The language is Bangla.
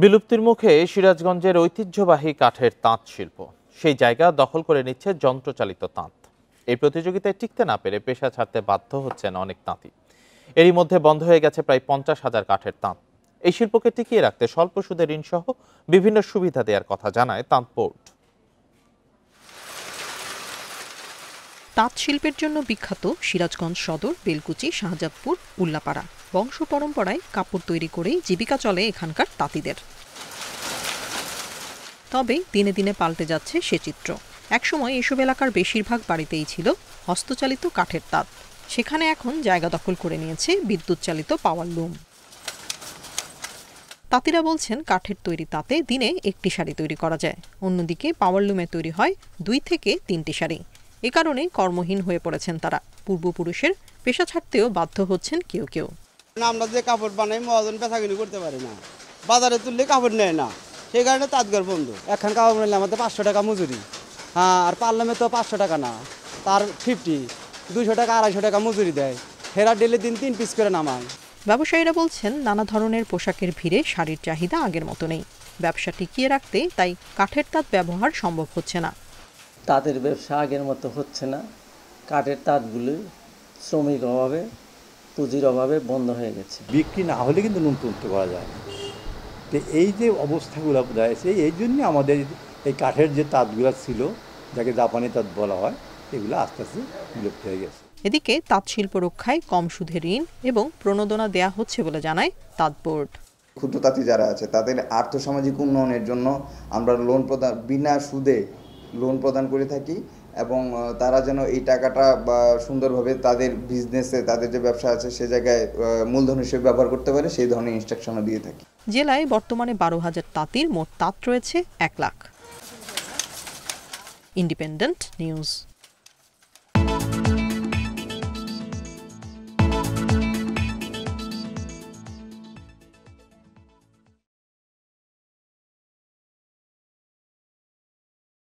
বিলুপ্তির মুখে সিরাজগঞ্জের ঐতিহ্যবাহী কাঠের তাঁত শিল্প সেই জায়গা দখল করে নিচ্ছে যন্ত্রচালিত তাঁত। এই প্রতিযোগিতায় টিকতে না পেরে পেশা ছাড়তে বাধ্য হচ্ছেন অনেক তাঁতি। এরই মধ্যে বন্ধ হয়ে গেছে প্রায় 50,000 কাঠের তাঁত। এই শিল্পকে টিকিয়ে রাখতে স্বল্প সুদে ঋণ সহ বিভিন্ন সুবিধা দেওয়ার কথা জানায় তাঁত বোর্ড। তাঁত শিল্পের জন্য বিখ্যাত সিরাজগঞ্জ সদর, বেলকুচি, শাহজাদপুর, উল্লাপাড়া। বংশ পরম্পরায় কাপড় তৈরি করেই জীবিকা চলে এখানকার তাঁতিদের। তবে দিনে দিনে পাল্টে যাচ্ছে সে চিত্র। একসময় এসব এলাকার বেশিরভাগ বাড়িতেই ছিল হস্তচালিত কাঠের তাঁত। সেখানে এখন জায়গা দখল করে নিয়েছে বিদ্যুৎ চালিত পাওয়ার লুম। তাঁতিরা বলছেন, কাঠের তৈরি তাঁতে দিনে একটি শাড়ি তৈরি করা যায়, অন্যদিকে পাওয়ার লুমে তৈরি হয় 2 থেকে 3টি শাড়ি। এ কারণে কর্মহীন হয়ে পড়েছেন তারা। পূর্বপুরুষের পেশা ছাড়তেও বাধ্য হচ্ছেন কেউ কেউ। আমরা যে কাপড় বানাই মহাজন বেচাকিনি করতে পারি না, বাজারে তুললে কাপড় নেয় না, সেই কারণে তাঁতঘর বন্ধ। এখন কাপড় নিলে আমাদের 500 টাকা মজুরি, হ্যাঁ, আর পারলামে তো 500 টাকা না, তার 50, 200 টাকা 250 টাকা মজুরি দেয়। ফেরা ডেলে দিন 3 পিস করে নামায়। ব্যবসায়ীরা বলছেন, নানা ধরনের পোশাকের ভিড়ে শাড়ির চাহিদা আগের মতো নেই। ব্যবসা টিকিয়ে রাখতে তাই কাঠের তাঁত ব্যবহার সম্ভব হচ্ছে না। তাঁতের ব্যবসা আগের মতো হচ্ছে না। কাঠের তাঁতগুলি শ্রমিক অভাবে, পুঁজির অভাবে বন্ধ হয়ে গেছে। বিক্রি না হলে কিন্তু নুন তুলতে করা যায় না। তো এই যে অবস্থাগুলো রয়েছে, এই জন্য আমাদের এই কাঠের যে তাঁতগুলো ছিল, যাকে জাপানি তাঁত বলা হয়, এগুলো আস্তে আস্তে বিলুপ্ত হয়ে গেছে। এদিকে তাঁত শিল্প রক্ষায় কম সুদে ঋণ এবং প্রণোদনা দেয়া হচ্ছে বলে জানায় তাঁত বোর্ড। ক্ষুদ্র তাঁতি যারা আছে তাদের আর্থসামাজিক উন্নয়নের জন্য আমরা লোন প্রদান, বিনা সুদে লোন প্রদান করে থাকি, এবং তারা যেন এই টাকাটা বা সুন্দরভাবে তাদের বিজনেসে, তাদের যে ব্যবসা আছে সে জায়গায় মূলধন হিসেবে ব্যবহার করতে পারে, সেই ধরনের ইনস্ট্রাকশনও দিয়ে থাকি। জেলায় বর্তমানে 12,000 তাঁতির মোট তাঁত রয়েছে 1 লাখ। Independent news.